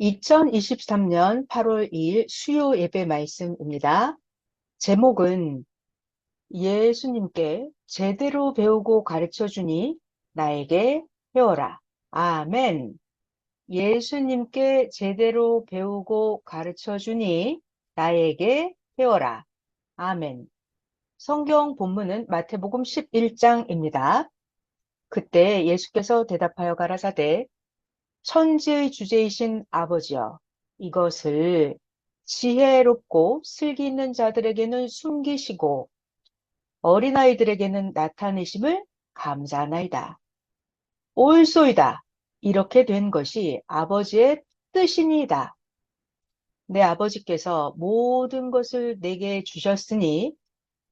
2023년 8월 2일 수요 예배 말씀입니다. 제목은 예수님께 제대로 배우고 가르쳐 주니 나에게 배워라. 아멘. 예수님께 제대로 배우고 가르쳐 주니 나에게 배워라. 아멘. 성경 본문은 마태복음 11장입니다. 그때 예수께서 대답하여 가라사대 천지의 주제이신 아버지여, 이것을 지혜롭고 슬기 있는 자들에게는 숨기시고 어린아이들에게는 나타내심을 감사하나이다. 옳소이다. 이렇게 된 것이 아버지의 뜻이니이다. 내 아버지께서 모든 것을 내게 주셨으니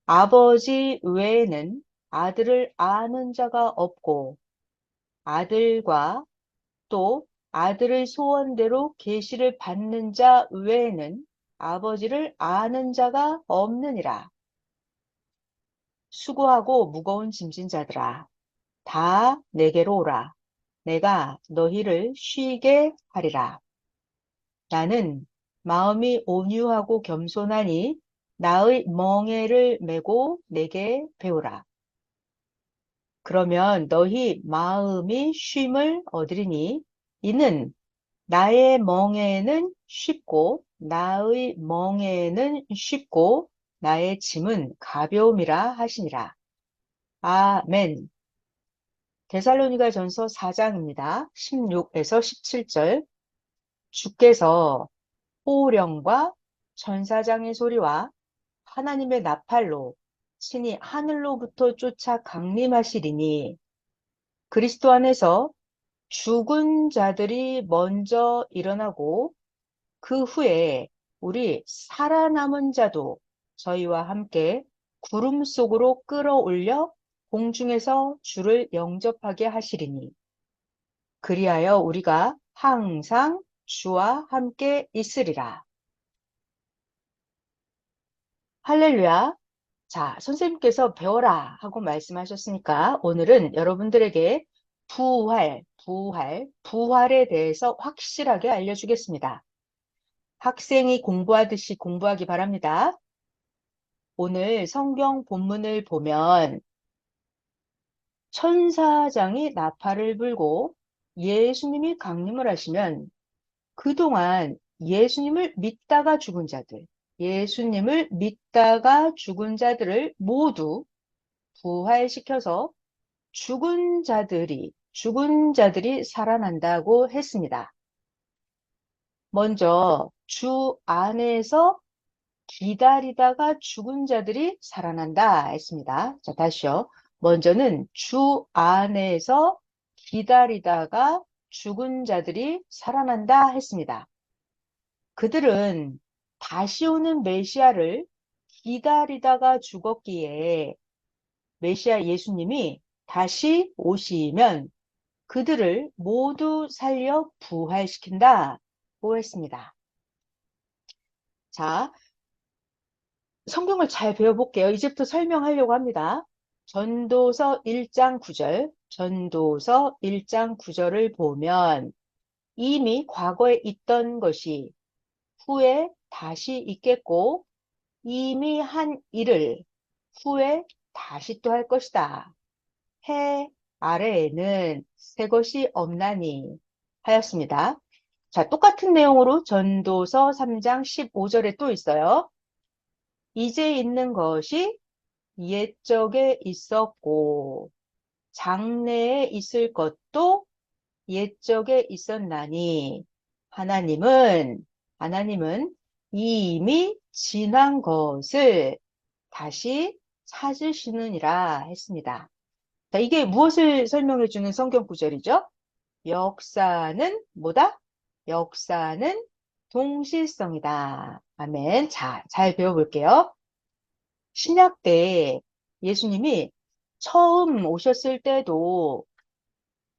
아버지 외에는 아들을 아는 자가 없고 아들과 또 아들의 소원대로 계시를 받는 자 외에는 아버지를 아는 자가 없느니라. 수고하고 무거운 짐진 자들아, 다 내게로 오라. 내가 너희를 쉬게 하리라. 나는 마음이 온유하고 겸손하니 나의 멍에를 메고 내게 배우라. 그러면 너희 마음이 쉼을 얻으리니 이는 나의 멍에는 쉽고 나의 멍에는 쉽고 나의 짐은 가벼움이라 하시니라. 아멘. 데살로니가 전서 4장입니다. 16에서 17절. 주께서 호령과 천사장의 소리와 하나님의 나팔로 친히 하늘로부터 쫓아 강림하시리니 그리스도 안에서 죽은 자들이 먼저 일어나고 그 후에 우리 살아남은 자도 저희와 함께 구름 속으로 끌어올려 공중에서 주를 영접하게 하시리니 그리하여 우리가 항상 주와 함께 있으리라. 할렐루야. 자, 선생님께서 배워라 하고 말씀하셨으니까 오늘은 여러분들에게 부활에 대해서 확실하게 알려주겠습니다. 학생이 공부하듯이 공부하기 바랍니다. 오늘 성경 본문을 보면 천사장이 나팔을 불고 예수님이 강림을 하시면 그동안 예수님을 믿다가 죽은 자들을 모두 부활시켜서 죽은 자들이 살아난다고 했습니다. 먼저 주 안에서 기다리다가 죽은 자들이 살아난다 했습니다. 자, 다시요. 먼저는 주 안에서 기다리다가 죽은 자들이 살아난다 했습니다. 그들은 다시 오는 메시아를 기다리다가 죽었기에 메시아 예수님이 다시 오시면 그들을 모두 살려 부활시킨다고 했습니다. 자, 성경을 잘 배워볼게요. 이제부터 설명하려고 합니다. 전도서 1장 9절을 보면 이미 과거에 있던 것이 후에 다시 있겠고 이미 한 일을 후에 다시 또 할 것이다. 해 아래에는 새 것이 없나니 하였습니다. 자, 똑같은 내용으로 전도서 3장 15절에 또 있어요. 이제 있는 것이 옛적에 있었고 장래에 있을 것도 옛적에 있었나니 하나님은 이미 지난 것을 다시 찾으시느니라 했습니다. 자, 이게 무엇을 설명해 주는 성경 구절이죠? 역사는 뭐다? 역사는 동실성이다. 아멘. 자, 잘 배워볼게요. 신약 때 예수님이 처음 오셨을 때도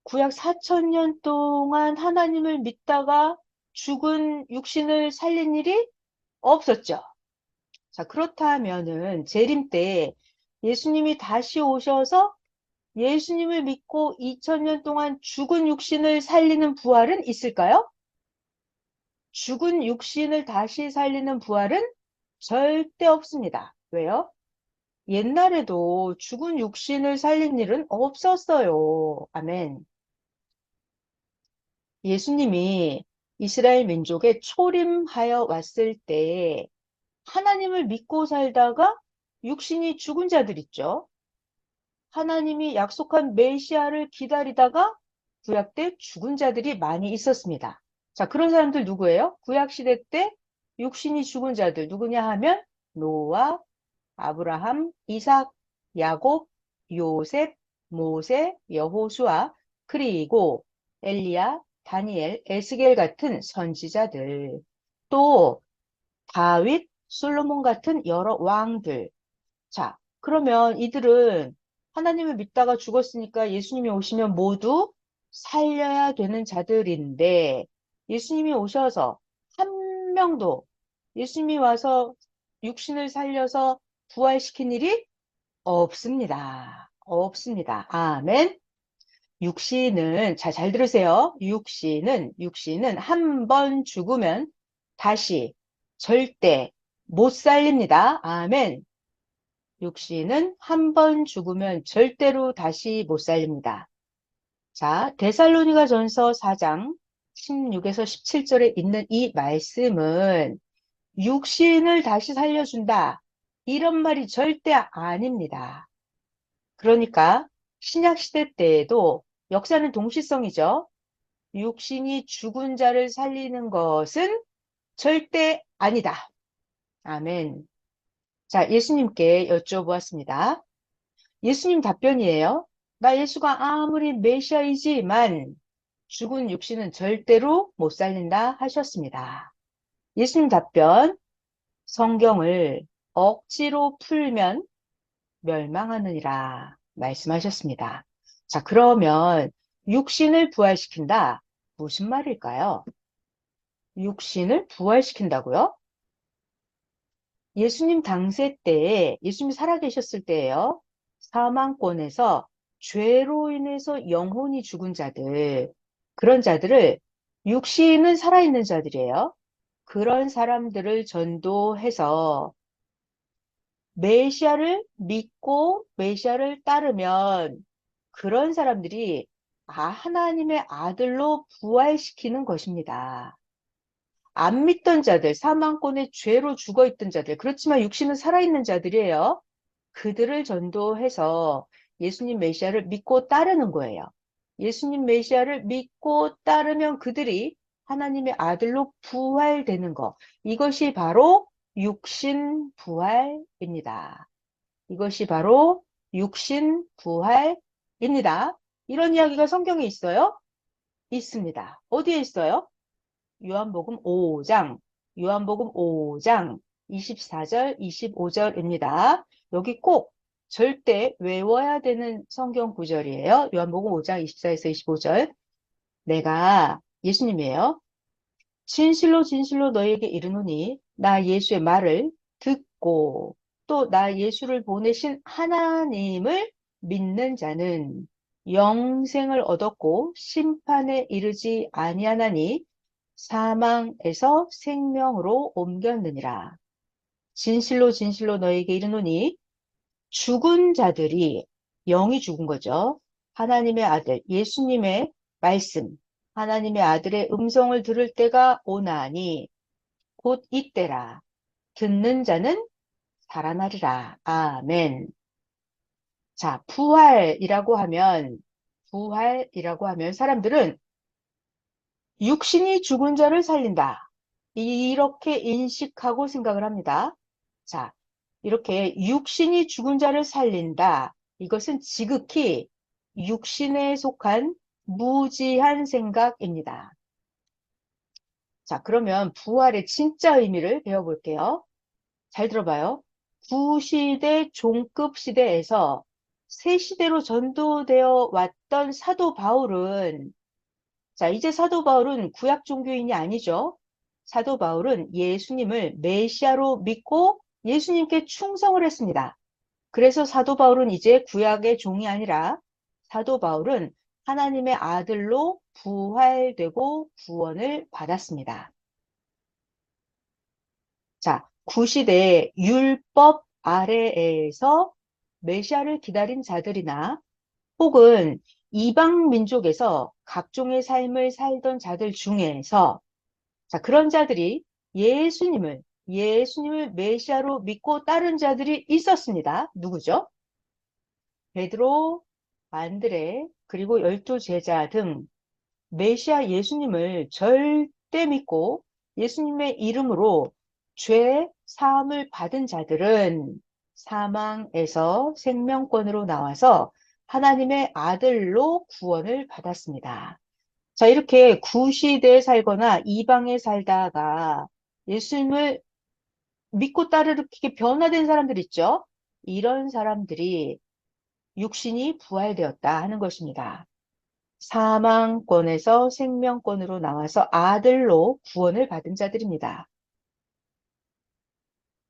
구약 4,000년 동안 하나님을 믿다가 죽은 육신을 살린 일이 없었죠. 자, 그렇다면은 재림 때 예수님이 다시 오셔서 예수님을 믿고 2000년 동안 죽은 육신을 살리는 부활은 있을까요? 죽은 육신을 다시 살리는 부활은 절대 없습니다. 왜요? 옛날에도 죽은 육신을 살린 일은 없었어요. 아멘. 예수님이 이스라엘 민족에 초림하여 왔을 때 하나님을 믿고 살다가 육신이 죽은 자들 있죠. 하나님이 약속한 메시아를 기다리다가 구약 때 죽은 자들이 많이 있었습니다. 자, 그런 사람들 누구예요? 구약 시대 때 육신이 죽은 자들 누구냐 하면 노아, 아브라함, 이삭, 야곱, 요셉, 모세, 여호수아, 그리고 엘리야, 다니엘, 에스겔 같은 선지자들, 또 다윗, 솔로몬 같은 여러 왕들. 자, 그러면 이들은 하나님을 믿다가 죽었으니까 예수님이 오시면 모두 살려야 되는 자들인데 예수님이 오셔서 한 명도 예수님이 와서 육신을 살려서 부활시킨 일이 없습니다. 없습니다. 아멘. 육신은, 자, 잘 들으세요. 육신은 한 번 죽으면 다시 절대 못 살립니다. 아멘. 육신은 한 번 죽으면 절대로 다시 못 살립니다. 자, 데살로니가 전서 4장 16에서 17절에 있는 이 말씀은 육신을 다시 살려준다. 이런 말이 절대 아닙니다. 그러니까 신약 시대 때에도 역사는 동시성이죠. 육신이 죽은 자를 살리는 것은 절대 아니다. 아멘. 자, 예수님께 여쭤보았습니다. 예수님 답변이에요. 나 예수가 아무리 메시아이지만 죽은 육신은 절대로 못 살린다 하셨습니다. 예수님 답변, 성경을 억지로 풀면 멸망하느니라 말씀하셨습니다. 자, 그러면 육신을 부활시킨다. 무슨 말일까요? 육신을 부활시킨다고요? 예수님 당세 때에, 예수님이 살아계셨을 때에요. 사망권에서 죄로 인해서 영혼이 죽은 자들, 그런 자들을 육신은 살아있는 자들이에요. 그런 사람들을 전도해서 메시아를 믿고 메시아를 따르면 그런 사람들이 하나님의 아들로 부활시키는 것입니다. 안 믿던 자들, 사망권의 죄로 죽어 있던 자들, 그렇지만 육신은 살아있는 자들이에요. 그들을 전도해서 예수님 메시아를 믿고 따르는 거예요. 예수님 메시아를 믿고 따르면 그들이 하나님의 아들로 부활되는 것. 이것이 바로 육신 부활입니다. 이것이 바로 육신 부활입니다. 이런 이야기가 성경에 있어요? 있습니다. 어디에 있어요? 요한복음 5장, 요한복음 5장 24절, 25절입니다. 여기 꼭 절대 외워야 되는 성경 구절이에요. 요한복음 5장 24에서 25절. 내가 예수님이에요. 진실로 진실로 너희에게 이르노니 나 예수의 말을 듣고 또 나 예수를 보내신 하나님을 믿는 자는 영생을 얻었고 심판에 이르지 아니하나니 사망에서 생명으로 옮겼느니라. 진실로 진실로 너희에게 이르노니 죽은 자들이 영이 죽은 거죠. 하나님의 아들 예수님의 말씀 하나님의 아들의 음성을 들을 때가 오나니 곧 이때라. 듣는 자는 살아나리라. 아멘. 자, 부활이라고 하면 사람들은 육신이 죽은 자를 살린다. 이렇게 인식하고 생각을 합니다. 자, 이렇게 육신이 죽은 자를 살린다. 이것은 지극히 육신에 속한 무지한 생각입니다. 자, 그러면 부활의 진짜 의미를 배워볼게요. 잘 들어봐요. 구시대 종급 시대에서 새 시대로 전도되어 왔던 사도 바울은 자, 이제 사도 바울은 구약 종교인이 아니죠. 사도 바울은 예수님을 메시아로 믿고 예수님께 충성을 했습니다. 그래서 사도 바울은 이제 구약의 종이 아니라 사도 바울은 하나님의 아들로 부활되고 구원을 받았습니다. 자, 구시대 율법 아래에서 메시아를 기다린 자들이나 혹은 이방 민족에서 각종의 삶을 살던 자들 중에서 자, 그런 자들이 예수님을 메시아로 믿고 따른 자들이 있었습니다. 누구죠? 베드로, 안드레, 그리고 12제자 등 메시아 예수님을 절대 믿고 예수님의 이름으로 죄 사함을 받은 자들은 사망에서 생명권으로 나와서 하나님의 아들로 구원을 받았습니다. 자, 이렇게 구시대에 살거나 이방에 살다가 예수님을 믿고 따르게 변화된 사람들 있죠? 이런 사람들이 육신이 부활되었다 하는 것입니다. 사망권에서 생명권으로 나와서 아들로 구원을 받은 자들입니다.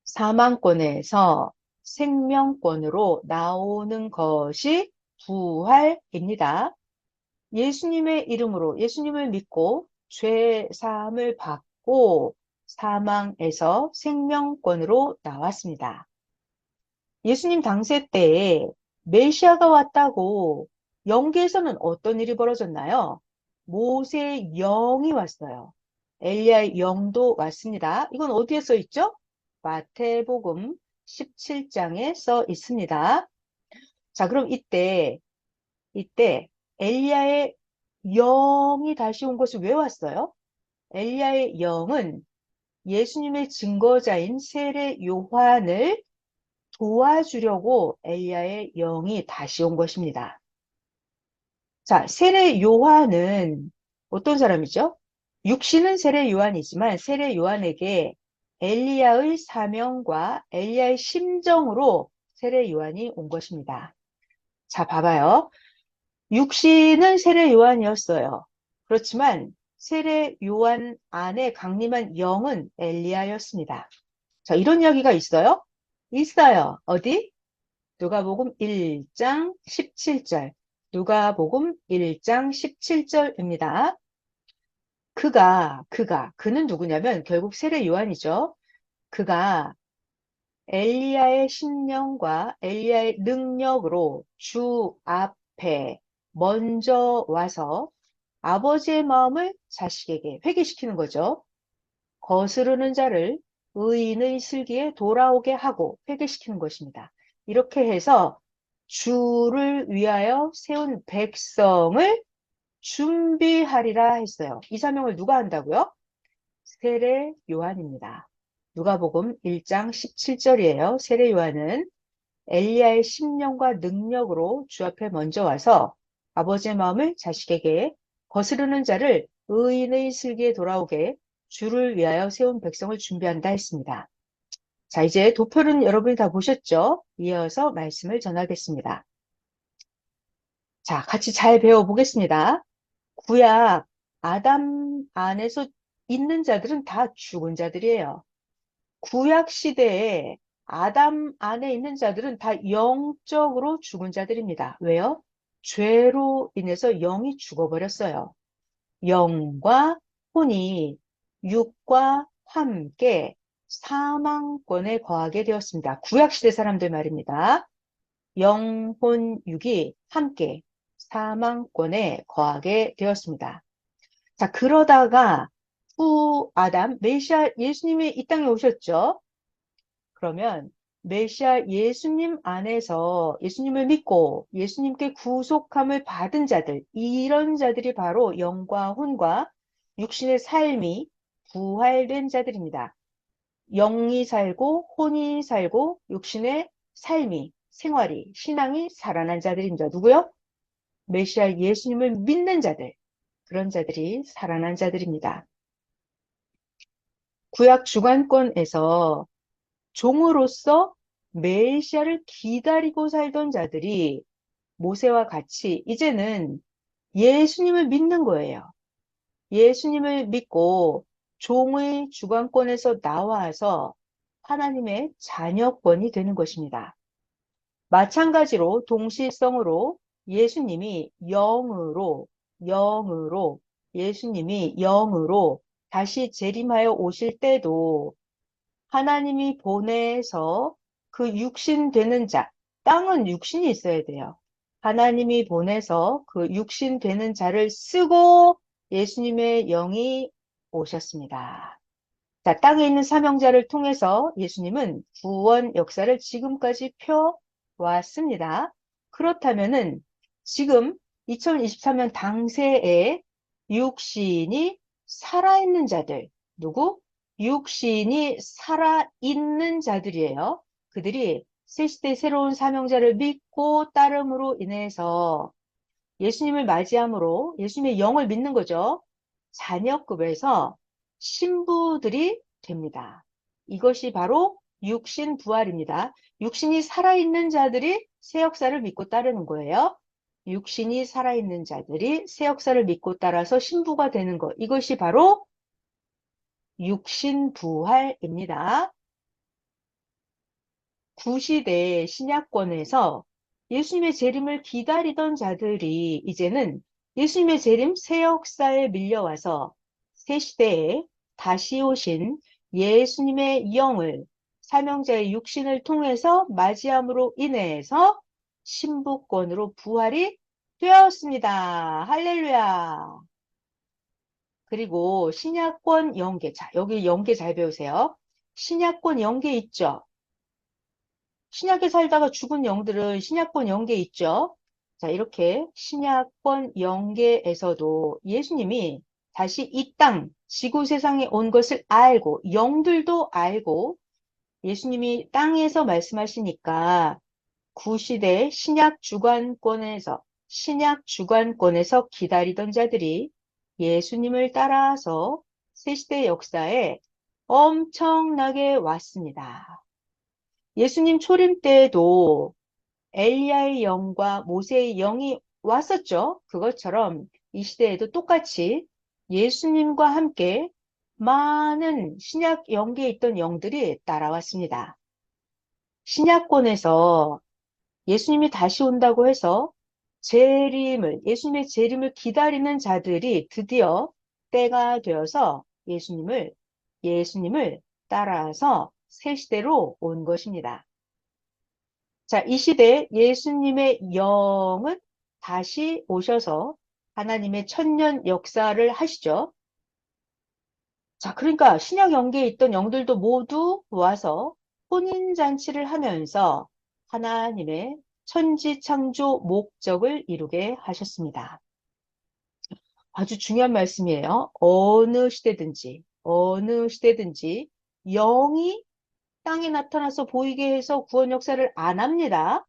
사망권에서 생명권으로 나오는 것이 부활입니다. 예수님의 이름으로 예수님을 믿고 죄 사함을 받고 사망에서 생명권으로 나왔습니다. 예수님 당세 때에 메시아가 왔다고 영계에서는 어떤 일이 벌어졌나요? 모세의 영이 왔어요. 엘리야의 영도 왔습니다. 이건 어디에 써 있죠? 마태복음 17장에 써 있습니다. 자, 그럼 이때 엘리야의 영이 다시 온 것이 왜 왔어요? 엘리야의 영은 예수님의 증거자인 세례 요한을 도와주려고 엘리야의 영이 다시 온 것입니다. 자, 세례 요한은 어떤 사람이죠? 육신은 세례 요한이지만 세례 요한에게 엘리야의 사명과 엘리야의 심정으로 세례 요한이 온 것입니다. 자, 봐봐요. 육신은 세례 요한이었어요. 그렇지만 세례 요한 안에 강림한 영은 엘리야였습니다. 자, 이런 이야기가 있어요? 있어요. 어디? 누가복음 1장 17절. 누가복음 1장 17절입니다. 그는 누구냐면 결국 세례 요한이죠. 그가 엘리야의 심령과 엘리야의 능력으로 주 앞에 먼저 와서 아버지의 마음을 자식에게 회개시키는 거죠. 거스르는 자를 의인의 슬기에 돌아오게 하고 회개시키는 것입니다. 이렇게 해서 주를 위하여 세운 백성을 준비하리라 했어요. 이 사명을 누가 한다고요? 세례 요한입니다. 누가복음 1장 17절이에요. 세례 요한은 엘리야의 심령과 능력으로 주 앞에 먼저 와서 아버지의 마음을 자식에게 거스르는 자를 의인의 슬기에 돌아오게 주를 위하여 세운 백성을 준비한다 했습니다. 자, 이제 도표는 여러분이 다 보셨죠? 이어서 말씀을 전하겠습니다. 자, 같이 잘 배워보겠습니다. 구약 아담 안에서 있는 자들은 다 죽은 자들이에요. 구약 시대에 아담 안에 있는 자들은 다 영적으로 죽은 자들입니다. 왜요? 죄로 인해서 영이 죽어버렸어요. 영과 혼이 육과 함께 사망권에 거하게 되었습니다. 구약 시대 사람들 말입니다. 영, 혼, 육이 함께 사망권에 거하게 되었습니다. 자, 그러다가 후 아담, 메시아 예수님이 이 땅에 오셨죠? 그러면 메시아 예수님 안에서 예수님을 믿고 예수님께 구속함을 받은 자들, 이런 자들이 바로 영과 혼과 육신의 삶이 부활된 자들입니다. 영이 살고 혼이 살고 육신의 삶이, 생활이, 신앙이 살아난 자들입니다. 누구요? 메시아 예수님을 믿는 자들, 그런 자들이 살아난 자들입니다. 구약 주관권에서 종으로서 메시아를 기다리고 살던 자들이 모세와 같이 이제는 예수님을 믿는 거예요. 예수님을 믿고 종의 주관권에서 나와서 하나님의 자녀권이 되는 것입니다. 마찬가지로 동시성으로 예수님이 예수님이 영으로 다시 재림하여 오실 때도 하나님이 보내서 그 육신 되는 자, 땅은 육신이 있어야 돼요. 하나님이 보내서 그 육신 되는 자를 쓰고 예수님의 영이 오셨습니다. 자, 땅에 있는 사명자를 통해서 예수님은 구원 역사를 지금까지 펴왔습니다. 그렇다면은 지금 2023년 당세에 육신이 살아있는 자들, 누구? 육신이 살아있는 자들이에요. 그들이 새 시대 새로운 사명자를 믿고 따름으로 인해서 예수님을 맞이함으로 예수님의 영을 믿는 거죠. 자녀급에서 신부들이 됩니다. 이것이 바로 육신 부활입니다. 육신이 살아있는 자들이 새 역사를 믿고 따르는 거예요. 육신이 살아있는 자들이 새 역사를 믿고 따라서 신부가 되는 것. 이것이 바로 육신 부활입니다. 구시대 신약권에서 예수님의 재림을 기다리던 자들이 이제는 예수님의 재림 새 역사에 밀려와서 새 시대에 다시 오신 예수님의 영을 사명자의 육신을 통해서 맞이함으로 인해서 신부권으로 부활이 되었습니다. 할렐루야. 그리고 신약권 영계. 자, 여기 영계 잘 배우세요. 신약권 영계 있죠? 신약에 살다가 죽은 영들은 신약권 영계에 있죠. 자, 이렇게 신약권 영계에서도 예수님이 다시 이 땅, 지구 세상에 온 것을 알고, 영들도 알고, 예수님이 땅에서 말씀하시니까 구시대 신약 주관권에서 기다리던 자들이 예수님을 따라서 새시대 역사에 엄청나게 왔습니다. 예수님 초림 때에도 엘리야의 영과 모세의 영이 왔었죠. 그것처럼 이 시대에도 똑같이 예수님과 함께 많은 신약 영계에 있던 영들이 따라왔습니다. 신약권에서 예수님이 다시 온다고 해서 예수님의 재림을 기다리는 자들이 드디어 때가 되어서 예수님을 따라서 새 시대로 온 것입니다. 자, 이 시대에 예수님의 영은 다시 오셔서 하나님의 천년 역사를 하시죠. 자, 그러니까 신약 영계에 있던 영들도 모두 와서 혼인잔치를 하면서 하나님의 천지창조 목적을 이루게 하셨습니다. 아주 중요한 말씀이에요. 어느 시대든지 영이 땅에 나타나서 보이게 해서 구원 역사를 안 합니다.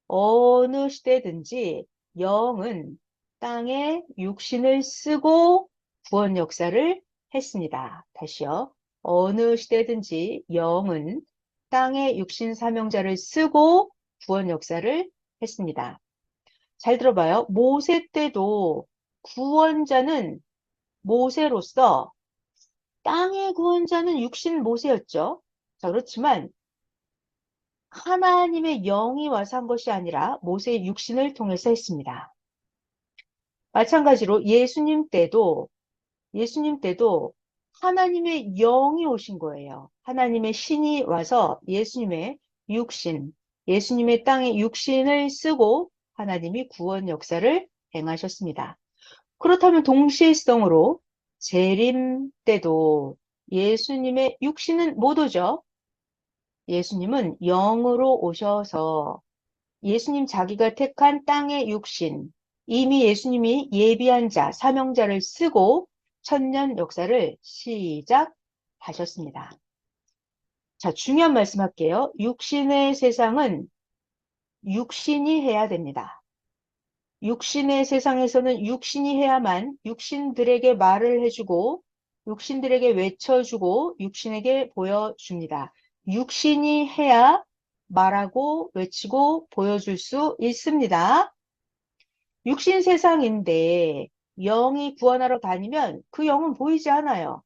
어느 시대든지 영은 땅에 육신을 쓰고 구원 역사를 했습니다. 다시요. 어느 시대든지 영은 땅에 육신 사명자를 쓰고 구원 역사를 했습니다. 잘 들어봐요. 모세 때도 구원자는 모세로서 땅의 구원자는 육신 모세였죠. 자, 그렇지만 하나님의 영이 와서 한 것이 아니라 모세의 육신을 통해서 했습니다. 마찬가지로 예수님 때도 하나님의 영이 오신 거예요. 하나님의 신이 와서 예수님의 땅에 육신을 쓰고 하나님이 구원 역사를 행하셨습니다. 그렇다면 동시일성으로 재림 때도 예수님의 육신은 못 오죠. 예수님은 영으로 오셔서 예수님 자기가 택한 땅의 육신, 이미 예수님이 예비한 자, 사명자를 쓰고 천년 역사를 시작하셨습니다. 자, 중요한 말씀 할게요. 육신의 세상은 육신이 해야 됩니다. 육신의 세상에서는 육신이 해야만 육신들에게 말을 해주고 육신들에게 외쳐주고 육신에게 보여줍니다. 육신이 해야 말하고 외치고 보여줄 수 있습니다. 육신 세상인데 영이 구원하러 다니면 그 영은 보이지 않아요.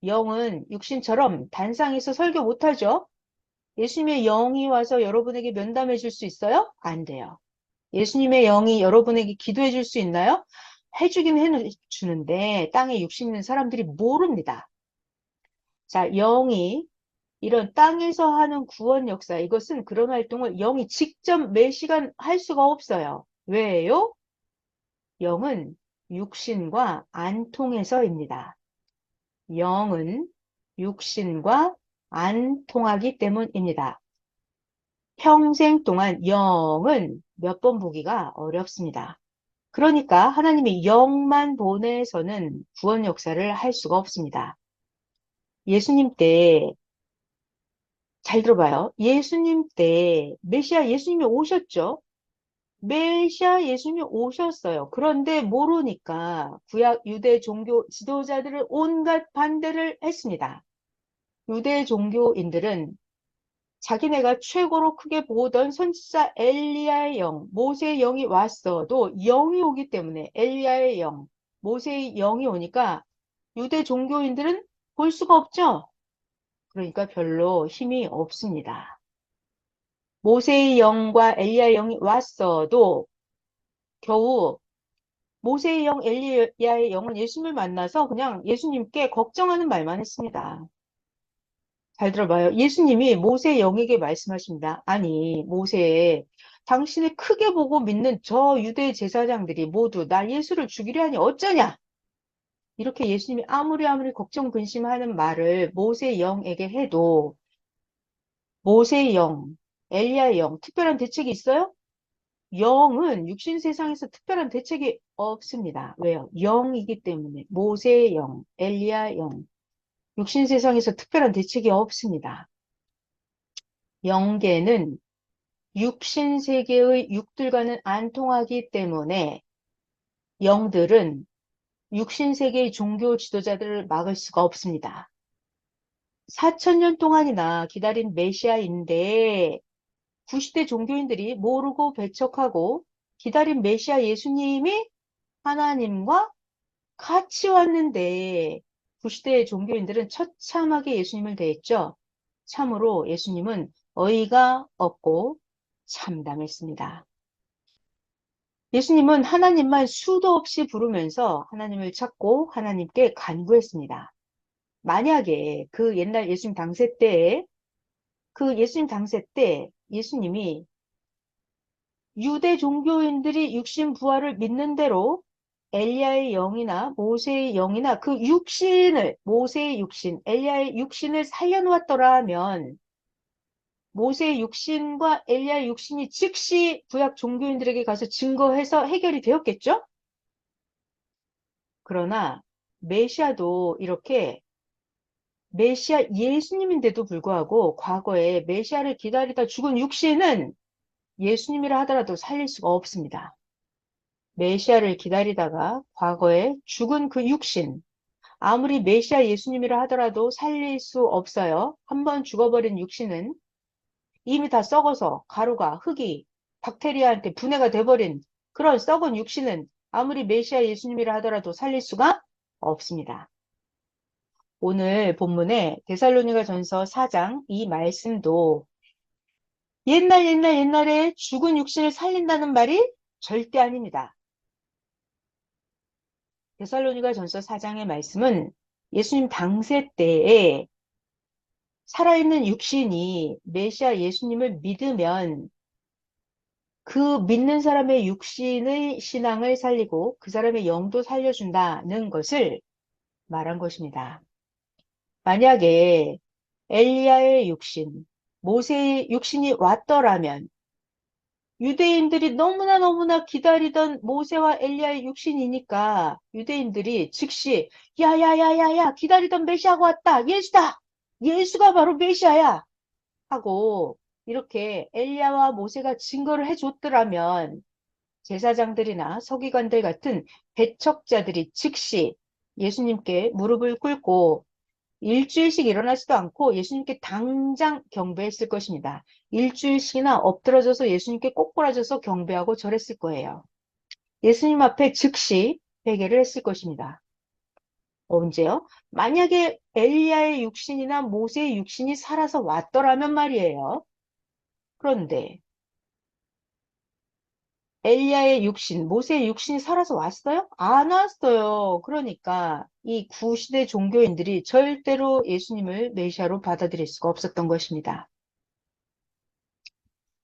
영은 육신처럼 단상에서 설교 못하죠. 예수님의 영이 와서 여러분에게 면담해 줄 수 있어요? 안 돼요. 예수님의 영이 여러분에게 기도해 줄 수 있나요? 해주긴 해주는데 땅에 육신 있는 사람들이 모릅니다. 자, 영이 이런 땅에서 하는 구원 역사, 이것은 그런 활동을 영이 직접 매시간 할 수가 없어요. 왜요? 영은 육신과 안 통해서입니다. 영은 육신과 안 통하기 때문입니다. 평생 동안 영은 몇 번 보기가 어렵습니다. 그러니까 하나님이 영만 보내서는 구원 역사를 할 수가 없습니다. 예수님 때, 잘 들어봐요. 예수님 때 메시아 예수님이 오셨죠? 메시아 예수님이 오셨어요. 그런데 모르니까 구약 유대 종교 지도자들을 온갖 반대를 했습니다. 유대 종교인들은 자기네가 최고로 크게 보던 선지자 엘리야의 영, 모세의 영이 왔어도 영이 오기 때문에 엘리야의 영, 모세의 영이 오니까 유대 종교인들은 볼 수가 없죠. 그러니까 별로 힘이 없습니다. 모세의 영과 엘리야의 영이 왔어도 겨우 모세의 영, 엘리야의 영은 예수님을 만나서 그냥 예수님께 걱정하는 말만 했습니다. 잘 들어봐요. 예수님이 모세의 영에게 말씀하십니다. 아니, 모세, 당신을 크게 보고 믿는 저 유대 제사장들이 모두 나 예수를 죽이려 하니 어쩌냐? 이렇게 예수님이 아무리 걱정 근심하는 말을 모세의 영에게 해도 모세의 영, 엘리야의 영, 특별한 대책이 있어요? 영은 육신 세상에서 특별한 대책이 없습니다. 왜요? 영이기 때문에 모세의 영, 엘리야 영, 육신 세상에서 특별한 대책이 없습니다. 영계는 육신 세계의 육들과는 안 통하기 때문에 영들은 육신 세계의 종교 지도자들을 막을 수가 없습니다. 4,000년 동안이나 기다린 메시아인데 구시대 종교인들이 모르고 배척하고 기다린 메시아 예수님이 하나님과 같이 왔는데 구시대의 종교인들은 처참하게 예수님을 대했죠. 참으로 예수님은 어이가 없고 참담했습니다. 예수님은 하나님만 수도 없이 부르면서 하나님을 찾고 하나님께 간구했습니다. 만약에 그 옛날 예수님 당세 때에 그 예수님 당세 때 예수님이 유대 종교인들이 육신 부활을 믿는 대로 엘리야의 영이나 모세의 영이나 그 육신을 모세의 육신, 엘리야의 육신을 살려놓았더라면 모세의 육신과 엘리야의 육신이 즉시 구약 종교인들에게 가서 증거해서 해결이 되었겠죠? 그러나 메시아도 이렇게 메시아 예수님인데도 불구하고 과거에 메시아를 기다리다 죽은 육신은 예수님이라 하더라도 살릴 수가 없습니다. 메시아를 기다리다가 과거에 죽은 그 육신, 아무리 메시아 예수님이라 하더라도 살릴 수 없어요. 한번 죽어버린 육신은 이미 다 썩어서 가루가, 흙이, 박테리아한테 분해가 돼버린 그런 썩은 육신은 아무리 메시아 예수님이라 하더라도 살릴 수가 없습니다. 오늘 본문에 데살로니가 전서 4장 이 말씀도 옛날에 죽은 육신을 살린다는 말이 절대 아닙니다. 데살로니가 전서 4장의 말씀은 예수님 당세 때에 살아있는 육신이 메시아 예수님을 믿으면 그 믿는 사람의 육신의 신앙을 살리고 그 사람의 영도 살려준다는 것을 말한 것입니다. 만약에 엘리야의 육신, 모세의 육신이 왔더라면 유대인들이 너무나 기다리던 모세와 엘리야의 육신이니까 유대인들이 즉시 야야야야야 기다리던 메시아가 왔다. 예수다. 예수가 바로 메시아야. 하고 이렇게 엘리야와 모세가 증거를 해줬더라면 제사장들이나 서기관들 같은 배척자들이 즉시 예수님께 무릎을 꿇고 일주일씩 일어나지도 않고 예수님께 당장 경배했을 것입니다. 일주일씩이나 엎드러져서 예수님께 꼬꾸라져서 경배하고 절했을 거예요. 예수님 앞에 즉시 회개를 했을 것입니다. 언제요? 만약에 엘리야의 육신이나 모세의 육신이 살아서 왔더라면 말이에요. 그런데 엘리야의 육신, 모세의 육신이 살아서 왔어요? 안 왔어요. 그러니까 이 구시대 종교인들이 절대로 예수님을 메시아로 받아들일 수가 없었던 것입니다.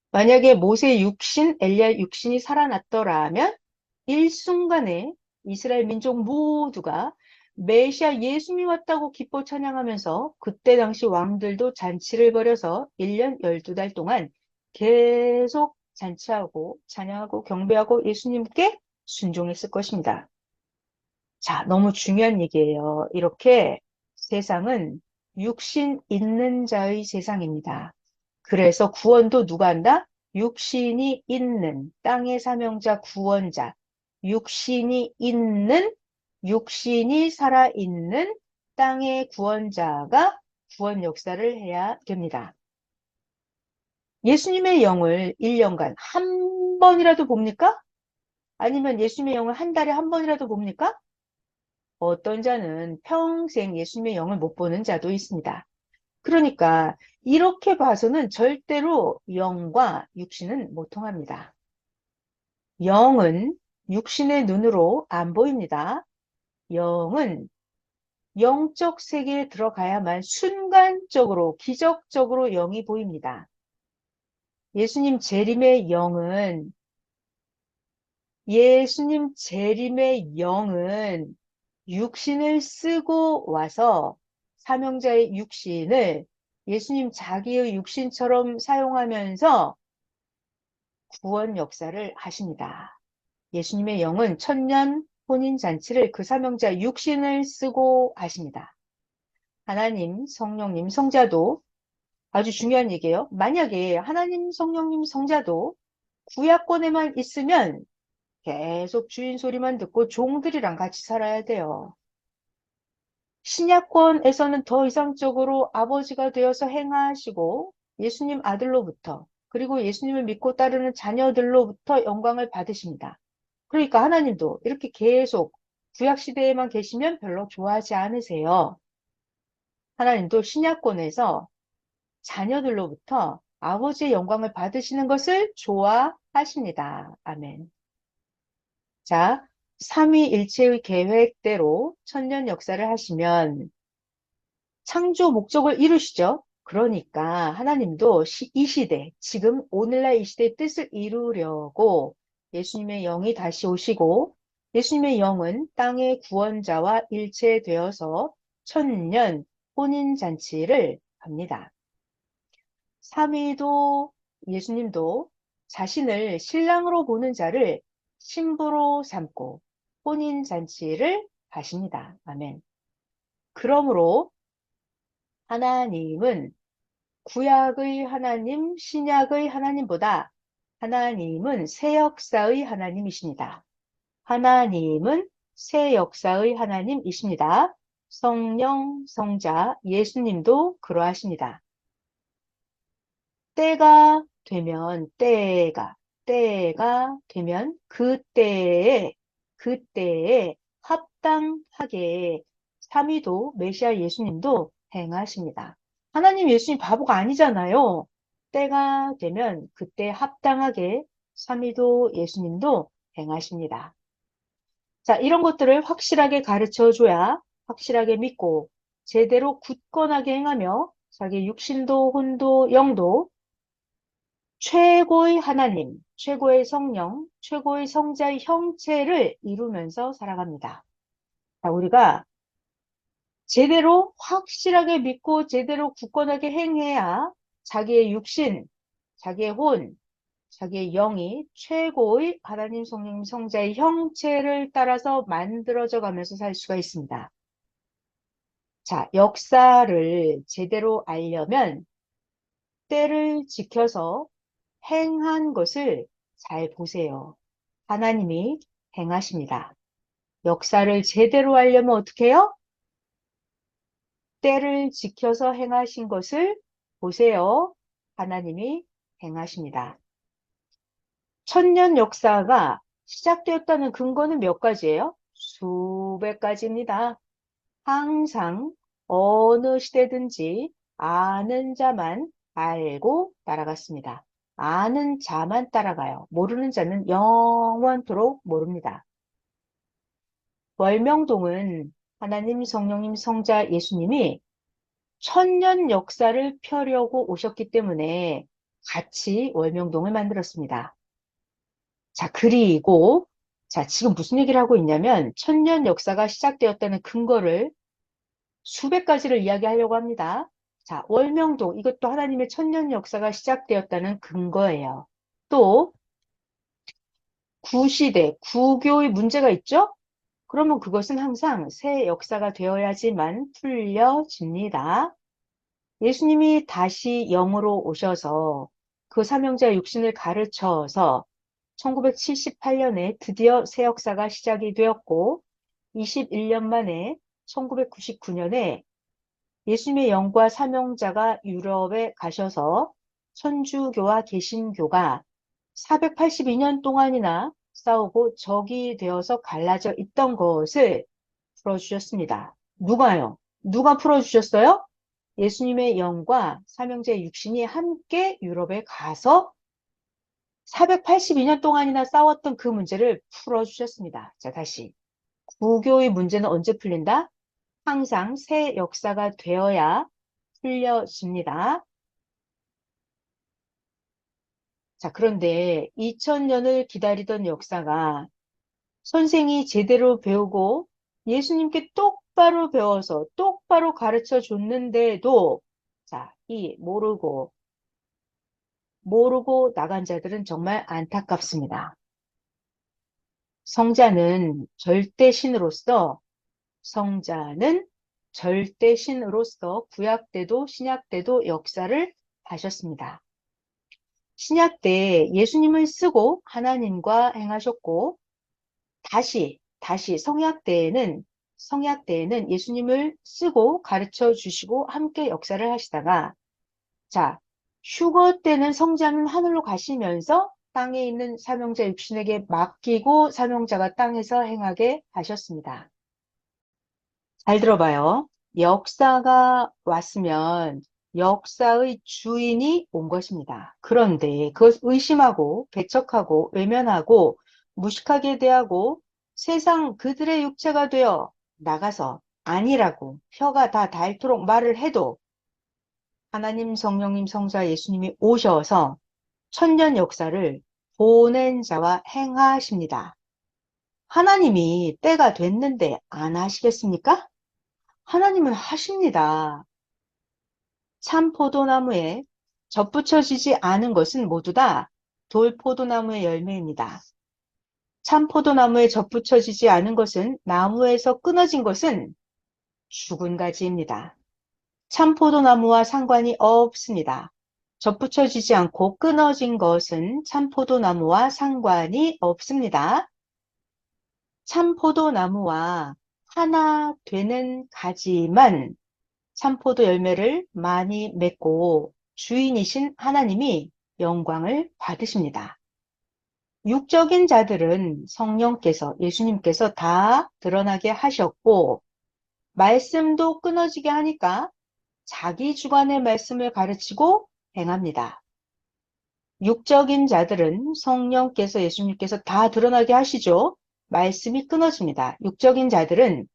만약에 모세의 육신, 엘리야의 육신이 살아났더라면 일순간에 이스라엘 민족 모두가 메시아 예수님이 왔다고 기뻐 찬양하면서 그때 당시 왕들도 잔치를 벌여서 1년 12달 동안 계속 잔치하고 찬양하고 경배하고 예수님께 순종했을 것입니다. 자, 너무 중요한 얘기예요. 이렇게 세상은 육신 있는 자의 세상입니다. 그래서 구원도 누가 한다? 육신이 있는 땅의 사명자 구원자, 육신이 있는, 육신이 살아있는 땅의 구원자가 구원 역사를 해야 됩니다. 예수님의 영을 1년간 한 번이라도 봅니까? 아니면 예수님의 영을 한 달에 한 번이라도 봅니까? 어떤 자는 평생 예수님의 영을 못 보는 자도 있습니다. 그러니까 이렇게 봐서는 절대로 영과 육신은 못 통합니다. 영은 육신의 눈으로 안 보입니다. 영은 영적 세계에 들어가야만 순간적으로, 기적적으로 영이 보입니다. 예수님 재림의 영은 육신을 쓰고 와서 사명자의 육신을 예수님 자기의 육신처럼 사용하면서 구원 역사를 하십니다. 예수님의 영은 천년 혼인잔치를 그 사명자 육신을 쓰고 하십니다. 하나님, 성령님, 성자도 아주 중요한 얘기예요. 만약에 하나님, 성령님, 성자도 구약권에만 있으면 계속 주인 소리만 듣고 종들이랑 같이 살아야 돼요. 신약권에서는 더 이상적으로 아버지가 되어서 행하시고 예수님 아들로부터 그리고 예수님을 믿고 따르는 자녀들로부터 영광을 받으십니다. 그러니까 하나님도 이렇게 계속 구약시대에만 계시면 별로 좋아하지 않으세요. 하나님도 신약권에서 자녀들로부터 아버지의 영광을 받으시는 것을 좋아하십니다. 아멘. 자, 삼위일체의 계획대로 천년 역사를 하시면 창조 목적을 이루시죠. 그러니까 하나님도 이 시대, 지금 오늘날 이 시대의 뜻을 이루려고 예수님의 영이 다시 오시고 예수님의 영은 땅의 구원자와 일체되어서 천년 혼인잔치를 합니다. 삼위도 예수님도 자신을 신랑으로 보는 자를 신부로 삼고 혼인잔치를 하십니다. 아멘. 그러므로 하나님은 구약의 하나님, 신약의 하나님보다 하나님은 새 역사의 하나님이십니다. 하나님은 새 역사의 하나님이십니다. 성령, 성자, 예수님도 그러하십니다. 때가 되면 그때에 합당하게 삼위도 메시아 예수님도 행하십니다. 하나님 예수님 바보가 아니잖아요. 때가 되면 그때 합당하게 삼위도 예수님도 행하십니다. 자, 이런 것들을 확실하게 가르쳐 줘야 확실하게 믿고 제대로 굳건하게 행하며 자기 육신도 혼도 영도 최고의 하나님, 최고의 성령, 최고의 성자의 형체를 이루면서 살아갑니다. 자, 우리가 제대로 확실하게 믿고 제대로 굳건하게 행해야 자기의 육신, 자기의 혼, 자기의 영이 최고의 하나님, 성령, 성자의 형체를 따라서 만들어져 가면서 살 수가 있습니다. 자, 역사를 제대로 알려면 때를 지켜서 행한 것을 잘 보세요. 하나님이 행하십니다. 역사를 제대로 하려면 어떻게 해요? 때를 지켜서 행하신 것을 보세요. 하나님이 행하십니다. 천년 역사가 시작되었다는 근거는 몇 가지예요? 수백 가지입니다. 항상 어느 시대든지 아는 자만 알고 따라갔습니다. 아는 자만 따라가요. 모르는 자는 영원토록 모릅니다. 월명동은 하나님, 성령님, 성자, 예수님이 천년 역사를 펴려고 오셨기 때문에 같이 월명동을 만들었습니다. 자, 그리고, 자, 지금 무슨 얘기를 하고 있냐면, 천년 역사가 시작되었다는 근거를 수백 가지를 이야기하려고 합니다. 자, 월명동, 이것도 하나님의 천년 역사가 시작되었다는 근거예요. 또, 구시대, 구교의 문제가 있죠? 그러면 그것은 항상 새 역사가 되어야지만 풀려집니다. 예수님이 다시 영으로 오셔서 그 삼형제 육신을 가르쳐서 1978년에 드디어 새 역사가 시작이 되었고 21년 만에 1999년에 예수님의 영과 삼형제가 유럽에 가셔서 천주교와 개신교가 482년 동안이나 싸우고 적이 되어서 갈라져 있던 것을 풀어주셨습니다. 누가요? 누가 풀어주셨어요? 예수님의 영과 삼형제의 육신이 함께 유럽에 가서 482년 동안이나 싸웠던 그 문제를 풀어주셨습니다. 자, 다시. 구교의 문제는 언제 풀린다? 항상 새 역사가 되어야 풀려집니다. 자, 그런데 2000년을 기다리던 역사가 선생이 제대로 배우고 예수님께 똑바로 배워서 똑바로 가르쳐 줬는데도 자, 이 모르고 나간 자들은 정말 안타깝습니다. 성자는 절대 신으로서 구약 때도 신약 때도 역사를 하셨습니다. 신약 때 예수님을 쓰고 하나님과 행하셨고 다시 성약 때에는 예수님을 쓰고 가르쳐 주시고 함께 역사를 하시다가 자, 휴거 때는 성자는 하늘로 가시면서 땅에 있는 삼형제 육신에게 맡기고 삼형제가 땅에서 행하게 하셨습니다. 잘 들어봐요. 역사가 왔으면 역사의 주인이 온 것입니다. 그런데 그것 의심하고 배척하고 외면하고 무식하게 대하고 세상 그들의 육체가 되어 나가서 아니라고 혀가 다 닳도록 말을 해도 하나님, 성령님, 성자 예수님이 오셔서 천년 역사를 보낸 자와 행하십니다. 하나님이 때가 됐는데 안 하시겠습니까? 하나님은 하십니다. 참 포도나무에 접붙여지지 않은 것은 모두 다 돌포도나무의 열매입니다. 참 포도나무에 접붙여지지 않은 것은 나무에서 끊어진 것은 죽은 가지입니다. 참 포도나무와 상관이 없습니다. 접붙여지지 않고 끊어진 것은 참 포도나무와 상관이 없습니다. 참 포도나무와 하나 되는 가지만 참포도 열매를 많이 맺고 주인이신 하나님이 영광을 받으십니다. 육적인 자들은 성령께서 예수님께서 다 드러나게 하셨고 말씀도 끊어지게 하니까 자기 주관의 말씀을 가르치고 행합니다. 육적인 자들은 성령께서 예수님께서 다 드러나게 하시죠. 말씀이 끊어집니다. 육적인 자들은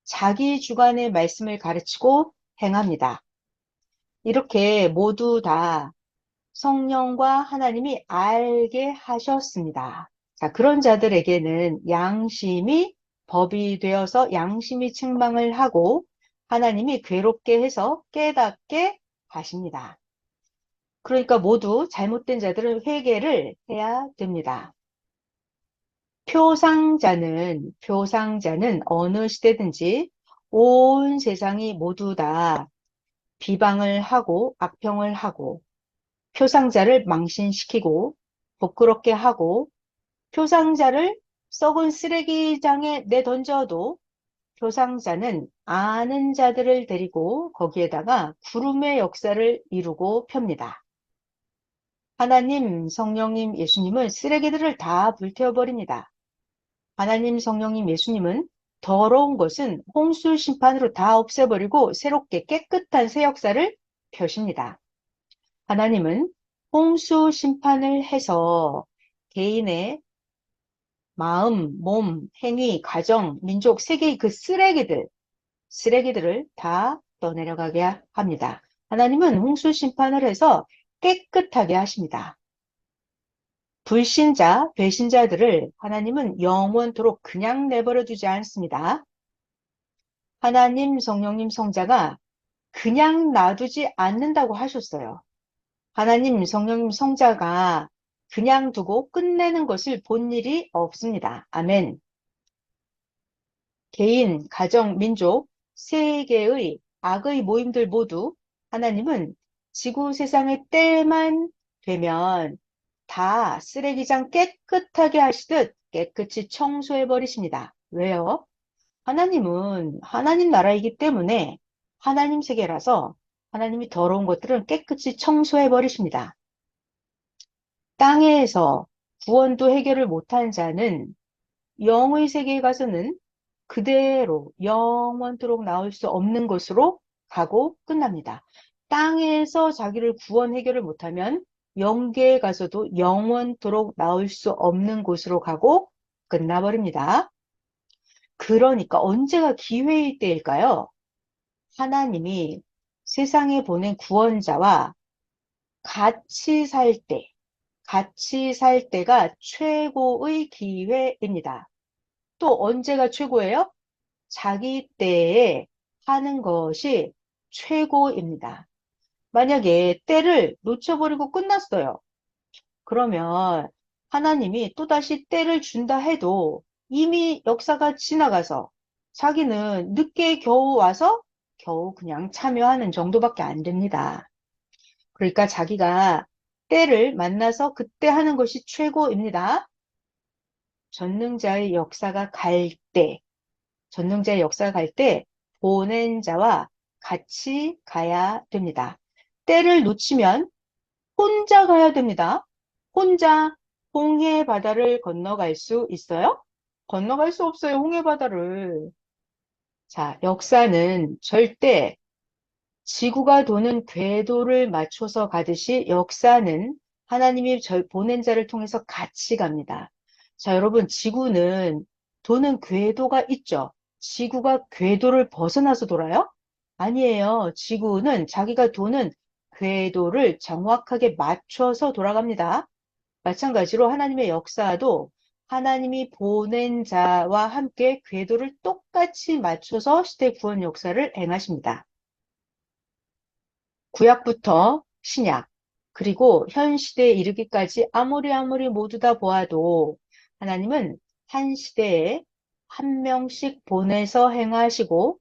자기 주관의 말씀을 가르치고 행합니다. 이렇게 모두 다 성령과 하나님이 알게 하셨습니다. 자, 그런 자들에게는 양심이 법이 되어서 양심이 책망을 하고 하나님이 괴롭게 해서 깨닫게 하십니다. 그러니까 모두 잘못된 자들은 회개를 해야 됩니다. 표상자는 어느 시대든지 온 세상이 모두 다 비방을 하고 악평을 하고 표상자를 망신시키고 부끄럽게 하고 표상자를 썩은 쓰레기장에 내던져도 표상자는 아는 자들을 데리고 거기에다가 구름의 역사를 이루고 펴니다. 하나님, 성령님, 예수님은 쓰레기들을 다 불태워버립니다. 하나님, 성령님, 예수님은 더러운 것은 홍수 심판으로 다 없애버리고 새롭게 깨끗한 새 역사를 펴십니다. 하나님은 홍수 심판을 해서 개인의 마음, 몸, 행위, 가정, 민족, 세계의 그 쓰레기들을 다 떠내려가게 합니다. 하나님은 홍수 심판을 해서 깨끗하게 하십니다. 불신자, 배신자들을 하나님은 영원토록 그냥 내버려 두지 않습니다. 하나님, 성령님, 성자가 그냥 놔두지 않는다고 하셨어요. 하나님, 성령님, 성자가 그냥 두고 끝내는 것을 본 일이 없습니다. 아멘. 개인, 가정, 민족, 세계의 악의 모임들 모두 하나님은 지구 세상의 때만 되면 다 쓰레기장 깨끗하게 하시듯 깨끗이 청소해 버리십니다. 왜요? 하나님은 하나님 나라이기 때문에 하나님 세계라서 하나님이 더러운 것들은 깨끗이 청소해 버리십니다. 땅에서 구원도 해결을 못한 자는 영의 세계에 가서는 그대로 영원토록 나올 수 없는 곳으로 가고 끝납니다. 땅에서 자기를 구원 해결을 못하면 영계에 가서도 영원토록 나올 수 없는 곳으로 가고 끝나버립니다. 그러니까 언제가 기회일 때일까요? 하나님이 세상에 보낸 구원자와 같이 살 때, 같이 살 때가 최고의 기회입니다. 또 언제가 최고예요? 자기 때에 하는 것이 최고입니다. 만약에 때를 놓쳐버리고 끝났어요. 그러면 하나님이 또다시 때를 준다 해도 이미 역사가 지나가서 자기는 늦게 겨우 와서 겨우 그냥 참여하는 정도밖에 안 됩니다. 그러니까 자기가 때를 만나서 그때 하는 것이 최고입니다. 전능자의 역사가 갈 때, 전능자의 역사가 갈 때 보낸 자와 같이 가야 됩니다. 때를 놓치면 혼자 가야 됩니다. 혼자 홍해 바다를 건너갈 수 있어요? 건너갈 수 없어요, 홍해 바다를. 자, 역사는 절대 지구가 도는 궤도를 맞춰서 가듯이 역사는 하나님이 보낸 자를 통해서 같이 갑니다. 자, 여러분, 지구는 도는 궤도가 있죠. 지구가 궤도를 벗어나서 돌아요? 아니에요. 지구는 자기가 도는 궤도를 정확하게 맞춰서 돌아갑니다. 마찬가지로 하나님의 역사도 하나님이 보낸 자와 함께 궤도를 똑같이 맞춰서 시대 구원 역사를 행하십니다. 구약부터 신약, 그리고 현 시대에 이르기까지 아무리 모두 다 보아도 하나님은 한 시대에 한 명씩 보내서 행하시고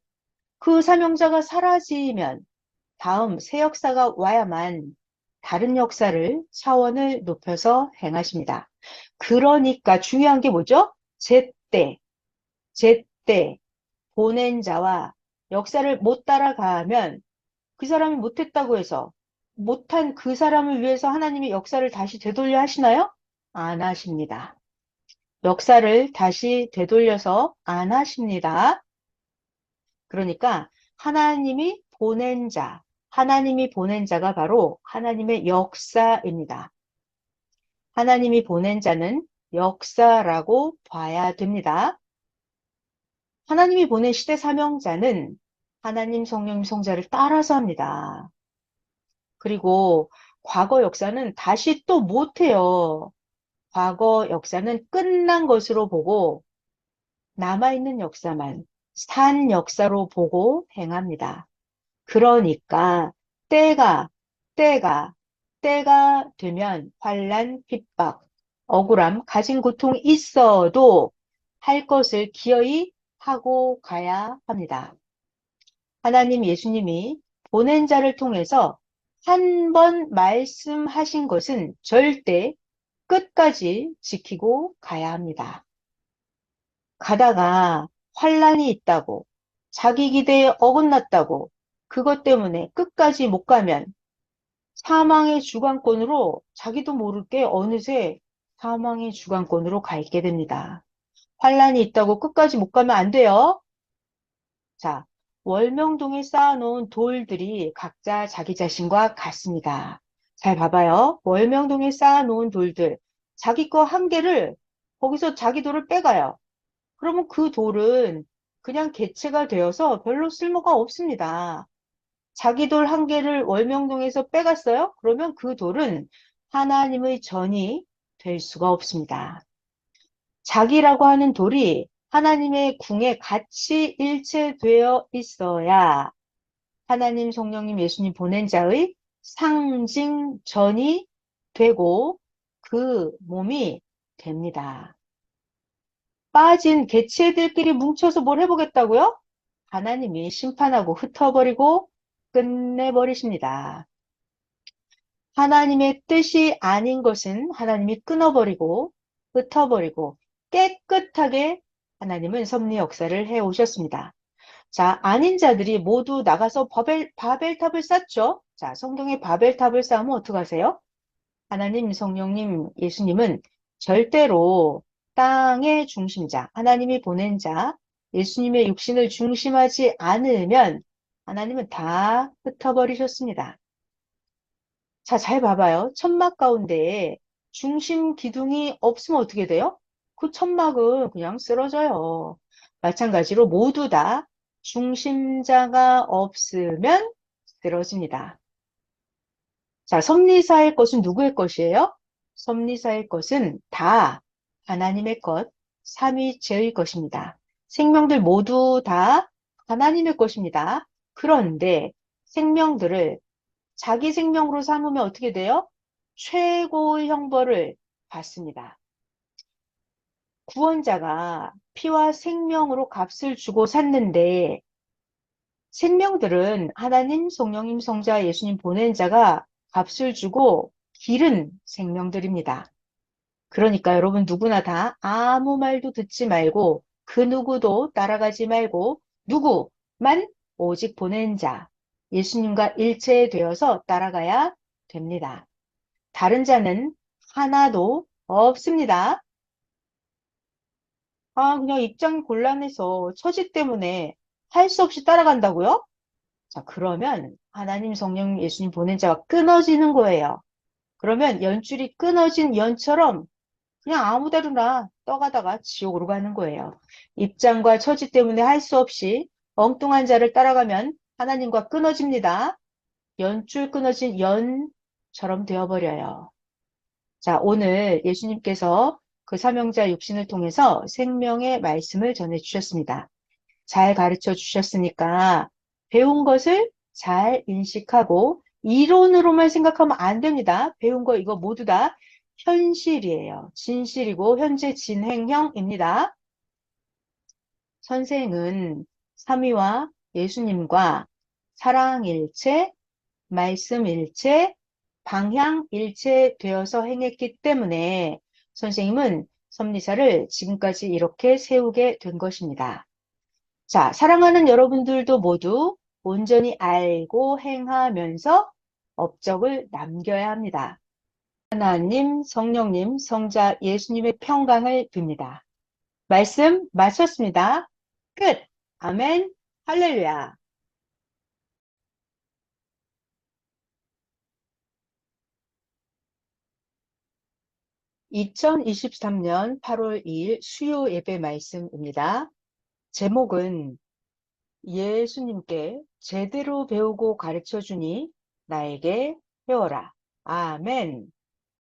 그 사명자가 사라지면 다음 새 역사가 와야만 다른 역사를 차원을 높여서 행하십니다. 그러니까 중요한 게 뭐죠? 제때 보낸 자와 역사를 못 따라가면 그 사람이 못했다고 해서 못한 그 사람을 위해서 하나님이 역사를 다시 되돌려 하시나요? 안 하십니다. 역사를 다시 되돌려서 안 하십니다. 그러니까 하나님이 보낸 자가 바로 하나님의 역사입니다. 하나님이 보낸 자는 역사라고 봐야 됩니다. 하나님이 보낸 시대 사명자는 하나님 성령 성자를 따라서 합니다. 그리고 과거 역사는 다시 또 못해요. 과거 역사는 끝난 것으로 보고 남아있는 역사만 산 역사로 보고 행합니다. 그러니까 때가 때가 때가 되면 환난, 핍박, 억울함, 가진 고통이 있어도 할 것을 기어이 하고 가야 합니다. 하나님 예수님이 보낸 자를 통해서 한 번 말씀하신 것은 절대 끝까지 지키고 가야 합니다. 가다가 환난이 있다고, 자기 기대에 어긋났다고, 그것 때문에 끝까지 못 가면 사망의 주관권으로 자기도 모르게 어느새 사망의 주관권으로 가 있게 됩니다. 환난이 있다고 끝까지 못 가면 안 돼요. 자, 월명동에 쌓아놓은 돌들이 각자 자기 자신과 같습니다. 잘 봐봐요. 월명동에 쌓아놓은 돌들. 자기 거 한 개를 거기서 자기 돌을 빼가요. 그러면 그 돌은 그냥 개체가 되어서 별로 쓸모가 없습니다. 자기 돌 한 개를 월명동에서 빼갔어요? 그러면 그 돌은 하나님의 전이 될 수가 없습니다. 자기라고 하는 돌이 하나님의 궁에 같이 일체되어 있어야 하나님, 성령님, 예수님 보낸 자의 상징전이 되고 그 몸이 됩니다. 빠진 개체들끼리 뭉쳐서 뭘 해보겠다고요? 하나님이 심판하고 흩어버리고 끝내버리십니다. 하나님의 뜻이 아닌 것은 하나님이 끊어버리고 흩어버리고 깨끗하게 하나님은 섭리 역사를 해오셨습니다. 자, 아닌 자들이 모두 나가서 바벨탑을 쌓죠. 자, 성경에 바벨탑을 쌓으면 어떡하세요? 하나님, 성령님, 예수님은 절대로 땅의 중심자, 하나님이 보낸 자, 예수님의 육신을 중심하지 않으면 하나님은 다 흩어버리셨습니다. 자, 잘 봐봐요. 천막 가운데에 중심 기둥이 없으면 어떻게 돼요? 그 천막은 그냥 쓰러져요. 마찬가지로 모두 다 중심자가 없으면 쓰러집니다. 자, 섭리사의 것은 누구의 것이에요? 섭리사의 것은 다 하나님의 것, 삼위체의 것입니다. 생명들 모두 다 하나님의 것입니다. 그런데 생명들을 자기 생명으로 삼으면 어떻게 돼요? 최고의 형벌을 받습니다. 구원자가 피와 생명으로 값을 주고 샀는데 생명들은 하나님, 성령님, 성자, 예수님 보낸 자가 값을 주고 기른 생명들입니다. 그러니까 여러분 누구나 다 아무 말도 듣지 말고 그 누구도 따라가지 말고 누구만 오직 보낸 자, 예수님과 일체되어서 따라가야 됩니다. 다른 자는 하나도 없습니다. 아, 그냥 입장이 곤란해서 처지 때문에 할 수 없이 따라간다고요? 자, 그러면 하나님, 성령, 예수님 보낸 자가 끊어지는 거예요. 그러면 연줄이 끊어진 연처럼 그냥 아무 데로나 떠가다가 지옥으로 가는 거예요. 입장과 처지 때문에 할 수 없이 엉뚱한 자를 따라가면 하나님과 끊어집니다. 연줄 끊어진 연처럼 되어버려요. 자, 오늘 예수님께서 그 사명자 육신을 통해서 생명의 말씀을 전해 주셨습니다. 잘 가르쳐 주셨으니까 배운 것을 잘 인식하고 이론으로만 생각하면 안 됩니다. 배운 거 이거 모두 다 현실이에요. 진실이고 현재 진행형입니다. 선생은 삼위와 예수님과 사랑일체, 말씀일체, 방향일체 되어서 행했기 때문에 선생님은 섭리사를 지금까지 이렇게 세우게 된 것입니다. 자, 사랑하는 여러분들도 모두 온전히 알고 행하면서 업적을 남겨야 합니다. 하나님, 성령님, 성자 예수님의 평강을 빕니다. 말씀 마쳤습니다. 끝. 아멘. 할렐루야. 2023년 8월 2일 수요 예배 말씀입니다. 제목은 예수님께 제대로 배우고 가르쳐 주니 나에게 배워라. 아멘.